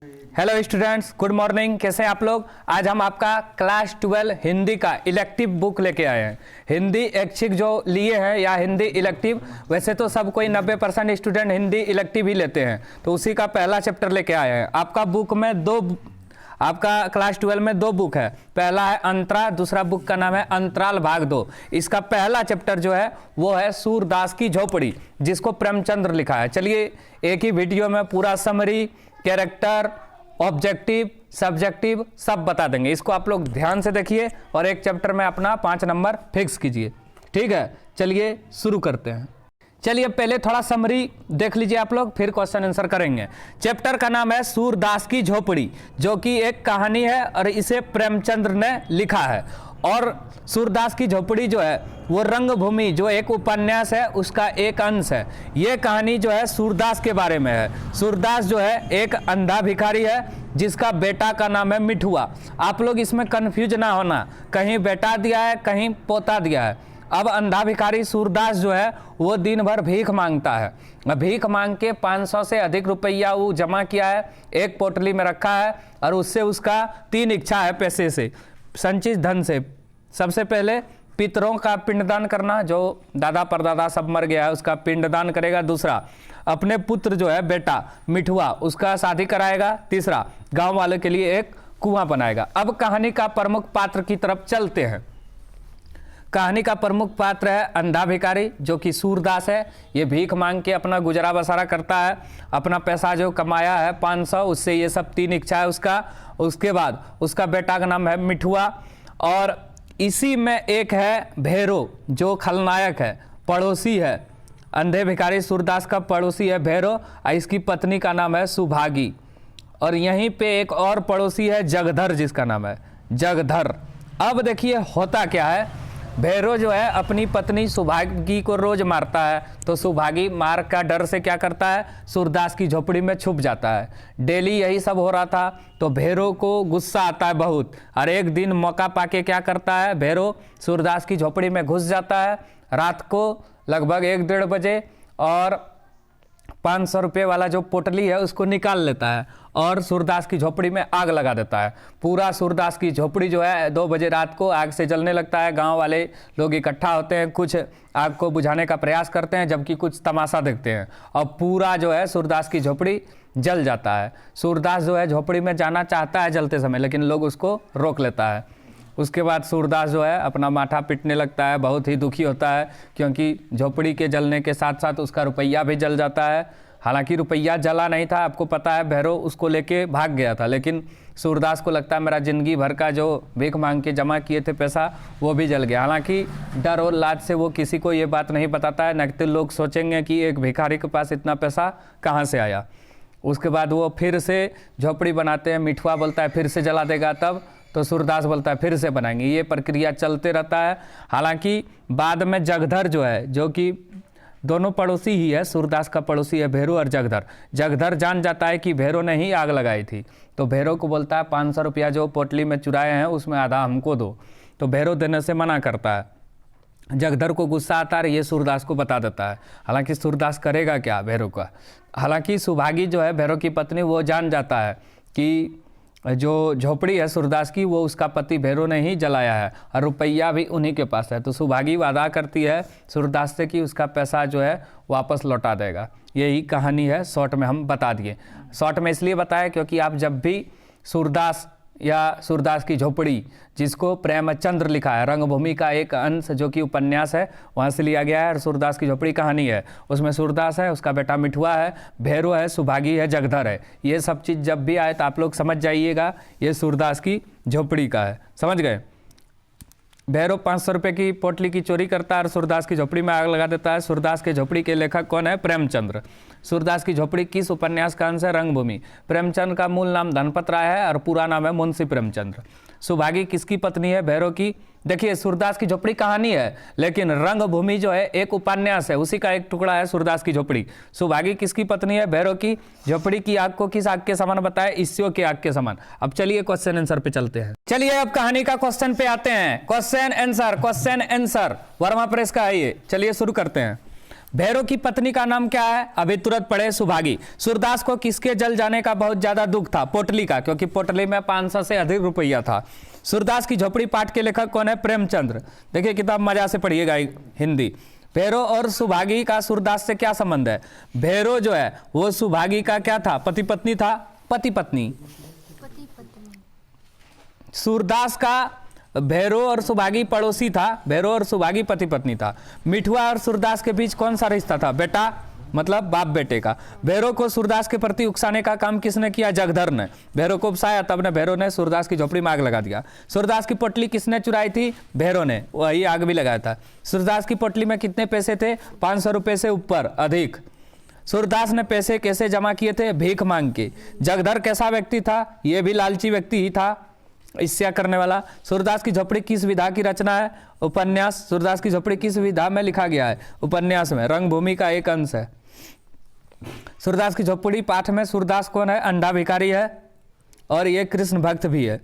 Hello students, good morning. कैसे हैं आप लोग? आज हम आपका क्लास 12 हिंदी का इलेक्टिव बुक लेके आए हैं। हिंदी ऐच्छिक जो लिए हैं या हिंदी इलेक्टिव, वैसे तो सब कोई 90% स्टूडेंट हिंदी इलेक्टिव ही लेते हैं, तो उसी का पहला चैप्टर लेके आए हैं। आपका बुक में आपका क्लास 12 में दो बुक है। पहला है अंतरा, दूसरा बुक का नाम है अंतराल भाग 2। इसका पहला चैप्टर जो है वो है सूरदास की झोपड़ी, जिसको प्रेमचंद्र लिखा है। चलिए एक ही वीडियो में पूरा समरी, कैरेक्टर, ऑब्जेक्टिव, सब्जेक्टिव सब बता देंगे। इसको आप लोग ध्यान से देखिए और एक चैप्टर में अपना 5 नंबर फिक्स कीजिए, ठीक है? चलिए शुरू करते हैं। चलिए पहले थोड़ा समरी देख लीजिए आप लोग, फिर क्वेश्चन आंसर करेंगे। चैप्टर का नाम है सूरदास की झोपड़ी, जो कि एक कहानी है और इसे प्रेमचंद्र ने लिखा है। और सूरदास की झोपड़ी जो है वो रंगभूमि जो एक उपन्यास है उसका एक अंश है। ये कहानी जो है सूरदास के बारे में है। सूरदास जो है एक अंधा भिखारी है जिसका बेटा का नाम है मिठुआ। आप लोग इसमें कंफ्यूज ना होना, कहीं बेटा दिया है कहीं पोता दिया है। अब अंधा भिखारी सूरदास जो है वो दिन भर भीख मांगता है। भीख मांग के 500 से अधिक रुपया वो जमा किया है, एक पोटली में रखा है और उससे उसका 3 इच्छा है पैसे से, संचित धन से। सबसे पहले पितरों का पिंडदान करना, जो दादा परदादा सब मर गया है उसका पिंडदान करेगा। दूसरा अपने पुत्र जो है बेटा मिठुआ, उसका शादी कराएगा। तीसरा गांव वालों के लिए एक कुआं बनाएगा। अब कहानी का प्रमुख पात्र की तरफ चलते हैं। कहानी का प्रमुख पात्र है अंधा भिखारी, जो कि सूरदास है। ये भीख मांग के अपना गुजरा बसारा करता है। अपना पैसा जो कमाया है 500, उससे ये सब 3 इच्छा है उसका। उसके बाद उसका बेटा का नाम है मिठुआ, और इसी में एक है भैरो जो खलनायक है, पड़ोसी है। अंधे भिखारी सूरदास का पड़ोसी है भैरो, और इसकी पत्नी का नाम है सुभागी। और यहीं पे एक और पड़ोसी है जगधर, जिसका नाम है जगधर। अब देखिए होता क्या है, भैरो जो है अपनी पत्नी सुभागी को रोज मारता है, तो सुभागी मार का डर से क्या करता है, सूरदास की झोपड़ी में छुप जाता है। डेली यही सब हो रहा था, तो भैरो को गुस्सा आता है बहुत, और एक दिन मौका पाके क्या करता है, भैरो सूरदास की झोपड़ी में घुस जाता है रात को लगभग 1-1:30 बजे, और 500 रुपये वाला जो पोटली है उसको निकाल लेता है और सूरदास की झोपड़ी में आग लगा देता है। पूरा सूरदास की झोपड़ी जो है 2 बजे रात को आग से जलने लगता है। गांव वाले लोग इकट्ठा होते हैं, कुछ आग को बुझाने का प्रयास करते हैं, जबकि कुछ तमाशा देखते हैं, और पूरा जो है सूरदास की झोपड़ी जल जाता है। सूरदास जो है झोपड़ी में जाना चाहता है जलते समय, लेकिन लोग उसको रोक लेता है। उसके बाद सूरदास जो है अपना माथा पीटने लगता है, बहुत ही दुखी होता है, क्योंकि झोपड़ी के जलने के साथ साथ उसका रुपया भी जल जाता है। हालांकि रुपया जला नहीं था, आपको पता है भैरो उसको लेके भाग गया था, लेकिन सूरदास को लगता है मेरा जिंदगी भर का जो भीख मांग के जमा किए थे पैसा वो भी जल गया। हालांकि डर और लाज से वो किसी को ये बात नहीं बताता है, नहीं तो लोग सोचेंगे कि एक भिखारी के पास इतना पैसा कहाँ से आया। उसके बाद वो फिर से झोपड़ी बनाते हैं। मिठुआ बोलता है फिर से जला देगा, तब तो सूरदास बोलता है फिर से बनाएंगे। ये प्रक्रिया चलते रहता है। हालांकि बाद में जगधर जो है, जो कि दोनों पड़ोसी ही है, सूरदास का पड़ोसी है भैरो और जगधर। जगधर जान जाता है कि भैरो ने ही आग लगाई थी, तो भैरो को बोलता है 500 रुपया जो पोटली में चुराए हैं उसमें आधा हमको दो, तो भैरो देने से मना करता है। जगधर को गुस्सा आता है, ये सूरदास को बता देता है। हालांकि सूरदास करेगा क्या भैरो का। हालांकि सुभागी जो है भैरो की पत्नी, वो जान जाता है कि जो झोपड़ी है सूरदास की वो उसका पति भैरो ने ही जलाया है, और रुपया भी उन्हीं के पास है। तो सुभागी वादा करती है सूरदास से कि उसका पैसा जो है वापस लौटा देगा। यही कहानी है, शॉर्ट में हम बता दिए। शॉर्ट में इसलिए बताया क्योंकि आप जब भी सूरदास या सूरदास की झोपड़ी, जिसको प्रेमचंद्र लिखा है, रंगभूमि का एक अंश जो कि उपन्यास है वहाँ से लिया गया है, और सूरदास की झोपड़ी कहानी है। उसमें सूरदास है, उसका बेटा मिठुआ है, भैरो है, सुभागी है, जगधर है। ये सब चीज़ जब भी आए तो आप लोग समझ जाइएगा ये सूरदास की झोपड़ी का है। समझ गए? भैरो 500 रुपये की पोटली की चोरी करता है और सूरदास की झोपड़ी में आग लगा देता है। सूरदास के झोपड़ी के लेखक कौन है? प्रेमचंद्र। सूरदास की झोपड़ी किस उपन्यास का अंश है? रंगभूमि। प्रेमचंद का मूल नाम धनपत राय है और पूरा नाम है मुंशी प्रेमचंद्र। सुभागी किसकी पत्नी है? भैरो की। देखिए सूरदास की झोपड़ी कहानी है, लेकिन रंगभूमि जो है एक उपन्यास है, उसी का एक टुकड़ा है सूरदास की झोपड़ी। सुभागी किसकी पत्नी है? भैरो की। झोपड़ी की आग को किस आग के समान बताया? ईस्यो के आग के समान। अब चलिए क्वेश्चन आंसर पे चलते हैं। चलिए अब कहानी का क्वेश्चन पे आते हैं। क्वेश्चन आंसर वर्मा प्रेस का है ये। चलिए शुरू करते हैं। भैरव की पत्नी का नाम क्या है? अभी तुरंत पढ़े, सुभागी। सूरदास को किसके जल जाने का बहुत ज्यादा दुख था? पोटली का, क्योंकि पोटली में 500 से अधिक रुपया था। सूरदास की झोपड़ी पाठ के लेखक कौन है? प्रेमचंद्र। देखिए किताब मजा से पढ़िएगा हिंदी। भैरव और सुभागी का सूरदास से क्या संबंध है? भैरव जो है वो सुभागी का क्या था? पति पत्नी था? पति पत्नी। सूरदास का भैरव और सुभागी पड़ोसी था, भैरव और सुभागी पति पत्नी था। मिठुआ और सूरदास के बीच कौन सा रिश्ता था? बेटा मतलब बाप बेटे का। भैरव को सूरदास के प्रति उकसाने का काम किसने किया? जगधर ने। भैरव को उकसाया, तब ने भैरव ने सूरदास की झोपड़ी में आग लगा दिया। सूरदास की पोटली किसने चुराई थी? भैरव ने, वही आग भी लगाया था। सूरदास की पोटली में कितने पैसे थे? 500 रुपये से ऊपर अधिक। सूरदास ने पैसे कैसे जमा किए थे? भीख मांग के। जगधर कैसा व्यक्ति था? यह भी लालची व्यक्ति ही था, ईर्ष्या करने वाला। सूरदास की झोपड़ी किस विधा की रचना है? उपन्यास। सूरदास की झोपड़ी किस विधा में लिखा गया है? उपन्यास में। रंगभूमि का एक अंश है। सूरदास की झोपड़ी पाठ में सूरदास कौन है? अंधा भिखारी है और ये कृष्ण भक्त भी है।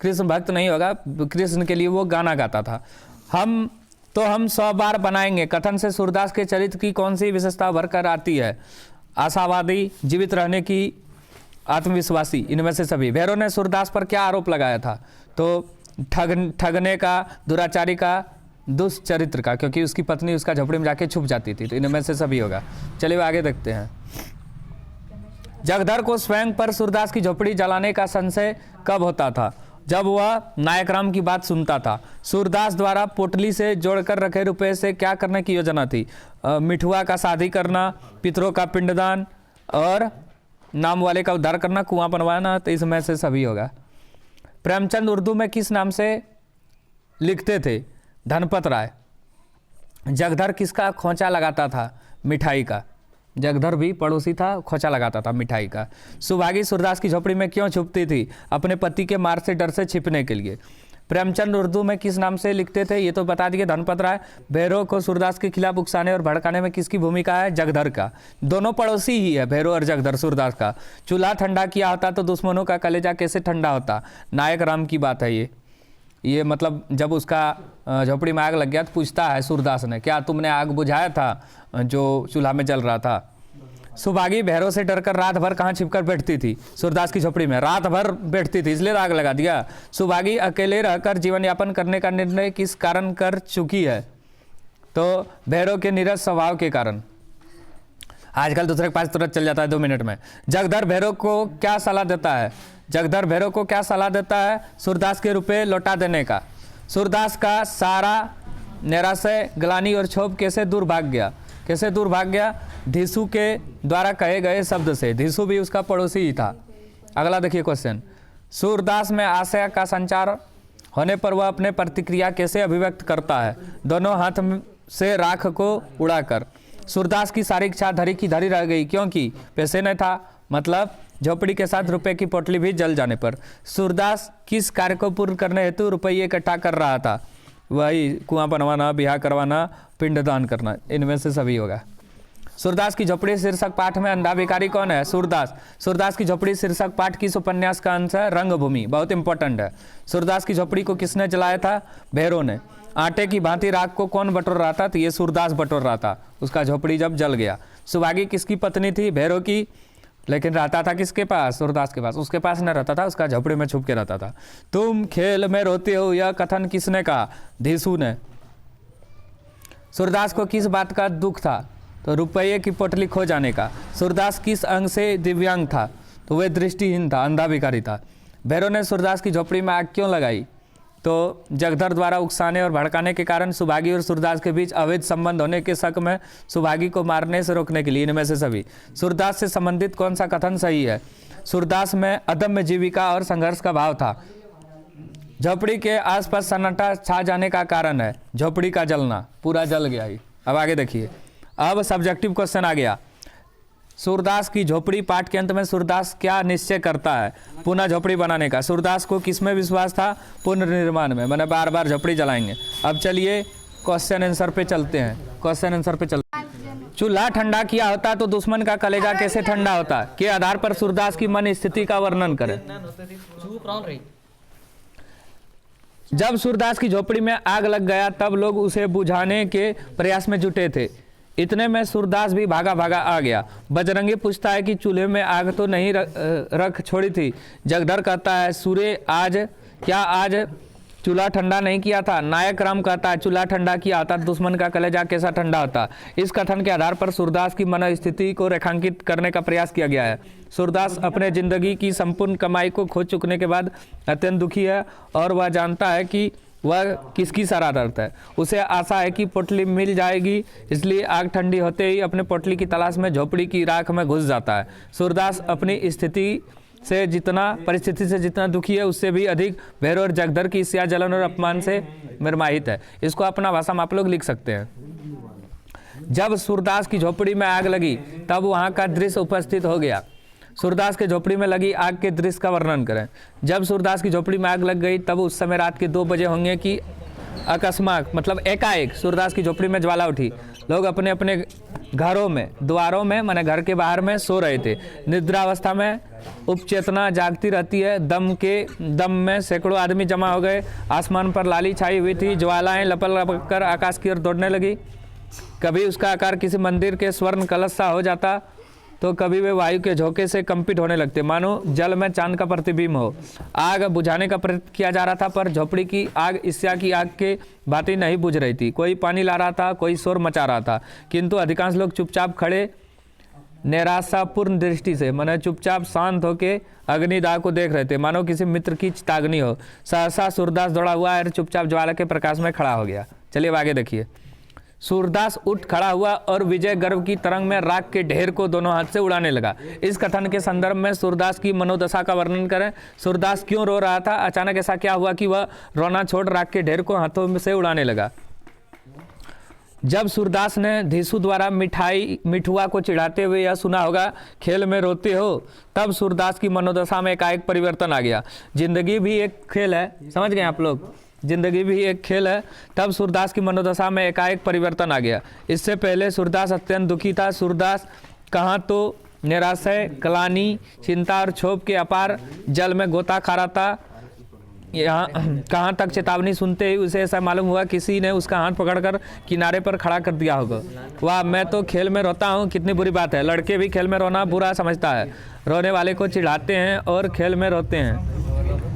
कृष्ण भक्त नहीं होगा, कृष्ण के लिए वो गाना गाता था। हम 100 बार बनाएंगे कथन से सूरदास के चरित्र की कौन सी विशेषता उभर कर आती है? आशावादी, जीवित रहने की, आत्मविश्वासी, इनमें से सभी। भैरव ने सूरदास पर क्या आरोप लगाया था? तो ठगने का, दुराचारी का, दुष्चरित्र का, क्योंकि उसकी पत्नी उसका झोपड़ी में जाके छुप जाती थी। तो इनमें से सभी होगा। चलिए आगे देखते हैं। जगधर को स्वयं पर सूरदास की झोपड़ी जलाने का संशय कब होता था? जब वह नायक राम की बात सुनता था। सूरदास द्वारा पोटली से जोड़कर रखे रुपए से क्या करने की योजना थी? मिठुआ का शादी करना, पितरों का पिंडदान और नाम वाले का उद्धार करना, कुआं बनवाना। तो इसमें से सभी होगा। प्रेमचंद उर्दू में किस नाम से लिखते थे? धनपत राय। जगधर किसका खोंचा लगाता था? मिठाई का। जगधर भी पड़ोसी था, खोंचा लगाता था मिठाई का। सुभागी सूरदास की झोपड़ी में क्यों छुपती थी? अपने पति के मार से डर से छिपने के लिए। प्रेमचंद उर्दू में किस नाम से लिखते थे? ये तो बता दिए, धनपत राय। भैरव को सूरदास के खिलाफ उकसाने और भड़काने में किसकी भूमिका है? जगधर का। दोनों पड़ोसी ही है, भैरव और जगधर सूरदास का। चूल्हा ठंडा किया होता तो दुश्मनों का कलेजा कैसे ठंडा होता? नायक राम की बात है ये मतलब जब उसका झोपड़ी में आग लग गया तो पूछता है सूरदास ने, क्या तुमने आग बुझाया था जो चूल्हा में जल रहा था? सुभागी भैरव से डरकर रात भर कहाँ छिपकर बैठती थी? सूरदास की झोपड़ी में रात भर बैठती थी, इसलिए आग लगा दिया। सुभागी अकेले रहकर जीवन यापन करने का निर्णय किस कारण कर चुकी है? तो भैरव के नीरस स्वभाव के कारण। आजकल दूसरे के पास तुरंत चल जाता है 2 मिनट में। जगधर भैरव को क्या सलाह देता है? जगधर भैरव को क्या सलाह देता है? सूरदास के रुपए लौटा देने का। सूरदास का सारा निराशय, ग्लानि और क्षोभ कैसे दूर भाग गया? कैसे दूर भाग गया? धीसु के द्वारा कहे गए शब्द से। धीसु भी उसका पड़ोसी ही था। अगला देखिए क्वेश्चन। सूरदास में आशय का संचार होने पर वह अपने प्रतिक्रिया कैसे अभिव्यक्त करता है? दोनों हाथ से राख को उड़ाकर। सूरदास की सारी इच्छा धरी की धरी रह गई, क्योंकि पैसे न था, मतलब झोपड़ी के साथ रुपए की पोटली भी जल जाने पर। सूरदास किस कार्य को पूर्ण करने हेतु रुपये इकट्ठा कर रहा था? वही कुआं बनवाना, ब्याह करवाना, पिंडदान करना, इनमें से सभी होगा। सूरदास की झोपड़ी शीर्षक पाठ में अंधा भिखारी कौन है? सूरदास। सूरदास की झोपड़ी शीर्षक पाठ किस उपन्यास का अंश है? रंगभूमि, बहुत इंपॉर्टेंट है। सूरदास की झोपड़ी को किसने जलाया था? भैरव ने। आटे की भांति राख को कौन बटोर रहा था? तो ये सूरदास बटोर रहा था, उसका झोपड़ी जब जल गया। सुभागी किसकी पत्नी थी? भैरव की, लेकिन रहता था किसके पास? सूरदास के पास। उसके पास न रहता था, उसका झोपड़ी में छुप के रहता था। तुम खेल में रोते हो, यह कथन किसने कहा? धीसु ने। सूरदास को किस बात का दुख था? तो रुपये की पोटली खो जाने का। सूरदास किस अंग से दिव्यांग था? तो वह दृष्टिहीन था, अंधा भिखारी था। भैरव ने सूरदास की झोपड़ी में आग क्यों लगाई? तो जगधर द्वारा उकसाने और भड़काने के कारण सुभागी और सूरदास के बीच अवैध संबंध होने के शक में सुभागी को मारने से रोकने के लिए। इनमें से सभी। सूरदास से संबंधित कौन सा कथन सही है? सूरदास में अदम्य जीविका और संघर्ष का भाव था। झोपड़ी के आसपास सन्नाटा छा जाने का कारण है झोपड़ी का जलना, पूरा जल गया ही। अब आगे देखिए, अब सब्जेक्टिव क्वेश्चन आ गया। सूरदास की झोपड़ी पाठ के अंत में सूरदास क्या निश्चय करता है? पुनः झोपड़ी बनाने का। सूरदास को किसमें विश्वास था? पुनर्निर्माण में, मैंने बार बार झोपड़ी जलाएंगे। अब चलिए क्वेश्चन आंसर पे चलते हैं। क्वेश्चन आंसर पे चलते हैं। चूल्हा ठंडा किया होता तो दुश्मन का कलेजा कैसे ठंडा होता? के आधार पर सूरदास की मन स्थिति का वर्णन करें। जब सूरदास की झोपड़ी में आग लग गया तब लोग उसे बुझाने के प्रयास में जुटे थे। इतने में सूरदास भी भागा भागा आ गया। बजरंगी पूछता है कि चूल्हे में आग तो नहीं रख छोड़ी थी। जगधर कहता है सूर्य आज चूल्हा ठंडा नहीं किया था। नायक राम कहता है चूल्हा ठंडा किया होता दुश्मन का कलेजा कैसा ठंडा होता। इस कथन के आधार पर सूरदास की मनोस्थिति को रेखांकित करने का प्रयास किया गया है। सूरदास अपने जिंदगी की संपूर्ण कमाई को खो चुकने के बाद अत्यंत दुखी है और वह जानता है कि वह किसकी शरारत है। उसे आशा है कि पोटली मिल जाएगी, इसलिए आग ठंडी होते ही अपने पोटली की तलाश में झोपड़ी की राख में घुस जाता है। सूरदास अपनी परिस्थिति से जितना दुखी है उससे भी अधिक भैरव और जगधर की ईर्ष्या, जलन और अपमान से मर्माहित है। इसको अपना भाषा में आप लोग लिख सकते हैं। जब सूरदास की झोपड़ी में आग लगी तब वहां का दृश्य उपस्थित हो गया। सूरदास के झोपड़ी में लगी आग के दृश्य का वर्णन करें। जब सूरदास की झोपड़ी में आग लग गई तब उस समय रात के 2 बजे होंगे कि अकस्मात मतलब एकाएक सूरदास की झोपड़ी में ज्वाला उठी। लोग अपने अपने घरों में, द्वारों में, माने घर के बाहर में सो रहे थे। निद्रावस्था में उपचेतना जागती रहती है। दम में सैकड़ों आदमी जमा हो गए। आसमान पर लाली छाई हुई थी। ज्वालाएं लपक लपक कर आकाश की ओर दौड़ने लगी। कभी उसका आकार किसी मंदिर के स्वर्ण कलश सा हो जाता तो कभी वे वायु के झोंके से कंपित होने लगते, मानो जल में चांद का प्रतिबिंब हो। आग बुझाने का प्रयत्न किया जा रहा था पर झोपड़ी की आग ईर्ष्या की आग के भांति नहीं बुझ रही थी। कोई पानी ला रहा था, कोई शोर मचा रहा था, किंतु अधिकांश लोग चुपचाप खड़े निराशापूर्ण दृष्टि से, मानो चुपचाप शांत होके अग्निदाह को देख रहे थे, मानो किसी मित्र की चेतावनी हो। सहसा सूरदास दौड़ा हुआ और चुपचाप ज्वाला के प्रकाश में खड़ा हो गया। चलिए अब आगे देखिए। सूरदास उठ खड़ा हुआ और विजय गर्व की तरंग में राख के ढेर को दोनों हाथ से उड़ाने लगा। इस कथन के संदर्भ में सूरदास की मनोदशा का वर्णन करें। सूरदास क्यों रो रहा था? अचानक ऐसा क्या हुआ कि वह रोना छोड़ राख के ढेर को हाथों से उड़ाने लगा? जब सूरदास ने धीसु द्वारा मिठुआ को चिढ़ाते हुए यह सुना होगा, खेल में रोते हो, तब सूरदास की मनोदशा में एकाएक परिवर्तन आ गया। जिंदगी भी एक खेल है, समझ गए आप लोग? जिंदगी भी एक खेल है। तब सूरदास की मनोदशा में एकाएक परिवर्तन आ गया। इससे पहले सूरदास अत्यंत दुखी था। सूरदास कहाँ तो निराशय, ग्लानि, चिंता और क्षोभ के अपार जल में गोता खा रहा था। यहाँ कहाँ तक चेतावनी सुनते ही उसे ऐसा मालूम हुआ किसी ने उसका हाथ पकड़कर किनारे पर खड़ा कर दिया होगा। वाह, मैं तो खेल में रोता हूँ, कितनी बुरी बात है। लड़के भी खेल में रोना बुरा समझता है। रोने वाले को चिढ़ाते हैं और खेल में रोते हैं।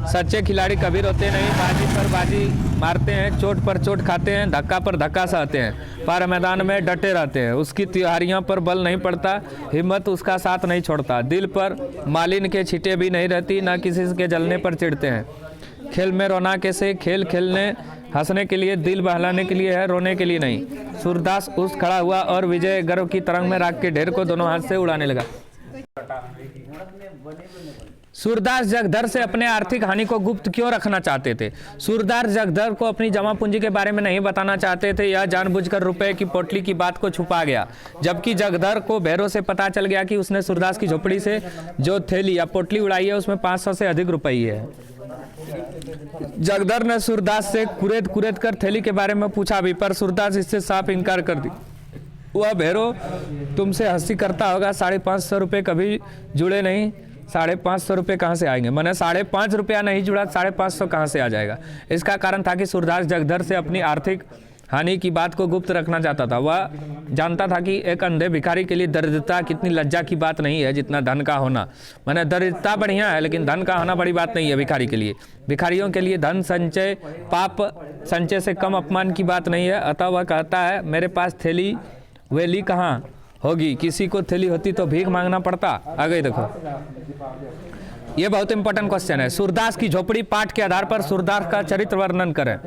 सच्चे खिलाड़ी कभी रोते नहीं, बाजी पर बाजी मारते हैं, चोट पर चोट खाते हैं, धक्का पर धक्का सहते हैं, पर मैदान में डटे रहते हैं। उसकी त्योहारियों पर बल नहीं पड़ता, हिम्मत उसका साथ नहीं छोड़ता। दिल पर मालिन के छींटे भी नहीं रहती, न किसी के जलने पर चिढ़ते हैं। खेल में रोना कैसे? खेल खेलने हंसने के लिए, दिल बहलाने के लिए है, रोने के लिए नहीं। सूरदास उठ खड़ा हुआ और विजय गर्व की तरंग में राख के ढेर को दोनों हाथ से उड़ाने लगा। सूरदास जगधर से अपने आर्थिक हानि को गुप्त क्यों रखना चाहते थे? सूरदास जगधर को अपनी जमा पूंजी के बारे में नहीं बताना चाहते थे। यह जानबूझकर रुपए की पोटली की बात को छुपा गया। जबकि जगधर को भैरव से पता चल गया कि उसने सूरदास की झोपड़ी से जो थैली या पोटली उड़ाई है उसमें 500 से अधिक रुपये है। जगधर ने सूरदास से कुरेद कर थैली के बारे में पूछा भी, पर सूरदास इससे साफ इनकार कर दी। वह भैरव तुमसे हंसी करता होगा, 550 रुपये कभी जुड़े नहीं। 550 रुपये कहाँ से आएंगे? मैंने 5.5 रुपया नहीं जुड़ा, 550 कहाँ से आ जाएगा? इसका कारण था कि सूरदास जगधर से अपनी आर्थिक हानि की बात को गुप्त रखना चाहता था। वह जानता था कि एक अंधे भिखारी के लिए दरिद्रता कितनी लज्जा की बात नहीं है जितना धन का होना। मैंने दरिद्रता बढ़िया है, लेकिन धन का होना बड़ी बात नहीं है भिखारी के लिए। भिखारियों के लिए धन संचय पाप संचय से कम अपमान की बात नहीं है। अतः वह कहता है, मेरे पास थैली वेली कहाँ होगी? किसी को थैली होती तो भीख मांगना पड़ता। आगे देखो, ये बहुत इंपॉर्टेंट क्वेश्चन है। सूरदास की झोपड़ी पाठ के आधार पर सूरदास का चरित्र वर्णन करें।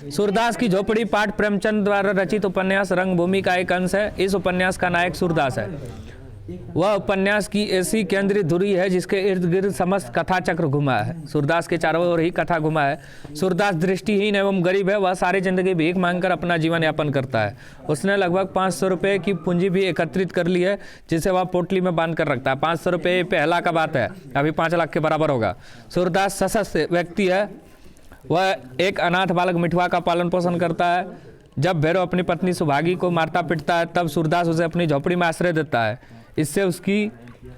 सूरदास की झोपड़ी पाठ प्रेमचंद द्वारा रचित उपन्यास रंगभूमि का एक अंश है। इस उपन्यास का नायक सूरदास है। वह उपन्यास की ऐसी केंद्रीय धुरी है जिसके इर्द गिर्द समस्त कथा चक्र घुमा है। सूरदास के चारों ओर ही कथा घुमा है। सूरदास दृष्टिहीन एवं गरीब है। वह सारी जिंदगी भीख मांगकर अपना जीवन यापन करता है। उसने लगभग 500 रुपये की पूंजी भी एकत्रित कर ली है, जिसे वह पोटली में बांध कर रखता है। 500 रुपये पहला का बात है, अभी 5 लाख के बराबर होगा। सूरदास सशक्त व्यक्ति है। वह एक अनाथ बालक मिठुआ का पालन पोषण करता है। जब भैरव अपनी पत्नी सुभागी को मारता पीटता है, तब सूरदास उसे अपनी झोपड़ी में आश्रय देता है। इससे उसकी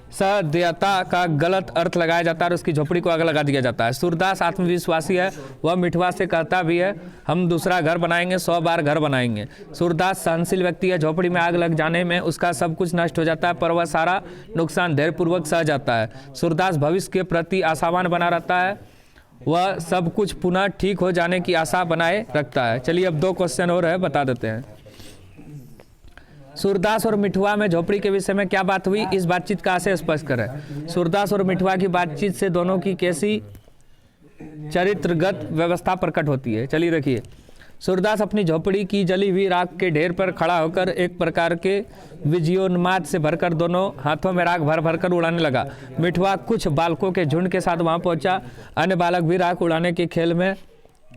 सदेयता का गलत अर्थ लगाया जाता है और उसकी झोपड़ी को आग लगा दिया जाता है। सूरदास आत्मविश्वासी है, वह मिठवा से कहता भी है हम दूसरा घर बनाएंगे, 100 बार घर बनाएंगे। सूरदास सहनशील व्यक्ति है, झोपड़ी में आग लग जाने में उसका सब कुछ नष्ट हो जाता है पर वह सारा नुकसान धैर्यपूर्वक सह जाता है। सूरदास भविष्य के प्रति आशावान बना रहता है, वह सब कुछ पुनः ठीक हो जाने की आशा बनाए रखता है। चलिए अब 2 क्वेश्चन और है, बता देते हैं। सूरदास और मिठवा में झोपड़ी के विषय में क्या बात हुई, इस बातचीत का आशय स्पष्ट करें। सूरदास और मिठवा की बातचीत से दोनों की कैसी चरित्रगत व्यवस्था प्रकट होती है। चलिए देखिए, सूरदास अपनी झोपड़ी की जली हुई राख के ढेर पर खड़ा होकर एक प्रकार के विजयोन्माद से भरकर दोनों हाथों में राख भर भर कर उड़ाने लगा। मिठवा कुछ बालकों के झुंड के साथ वहां पहुंचा, अन्य बालक भी राख उड़ाने के खेल में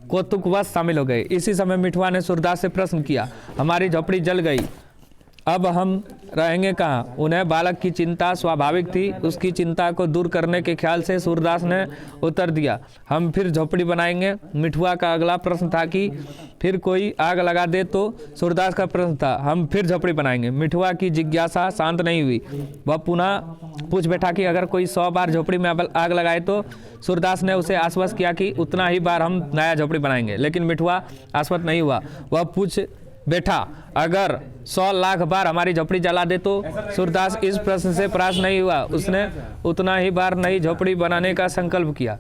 कौतुकवश शामिल हो गए। इसी समय मिठवा ने सूरदास से प्रश्न किया, हमारी झोपड़ी जल गई, अब हम रहेंगे कहाँ? उन्हें बालक की चिंता स्वाभाविक थी। उसकी चिंता को दूर करने के ख्याल से सूरदास ने उत्तर दिया, हम फिर झोपड़ी बनाएंगे। मिठुआ का अगला प्रश्न था कि फिर कोई आग लगा दे तो? सूरदास का प्रश्न था, हम फिर झोपड़ी बनाएंगे। मिठुआ की जिज्ञासा शांत नहीं हुई, वह पुनः पूछ बैठा कि अगर कोई 100 बार झोपड़ी में आग लगाए तो? सूरदास ने उसे आश्वस्त किया कि उतना ही बार हम नया झोपड़ी बनाएंगे, लेकिन मिठुआ आश्वस्त नहीं हुआ। वह पूछ बैठा, अगर 100 लाख बार हमारी झोपड़ी जला दे तो? सूरदास इस प्रश्न से परास्त नहीं हुआ, उसने उतना ही बार नई झोपड़ी बनाने का संकल्प किया।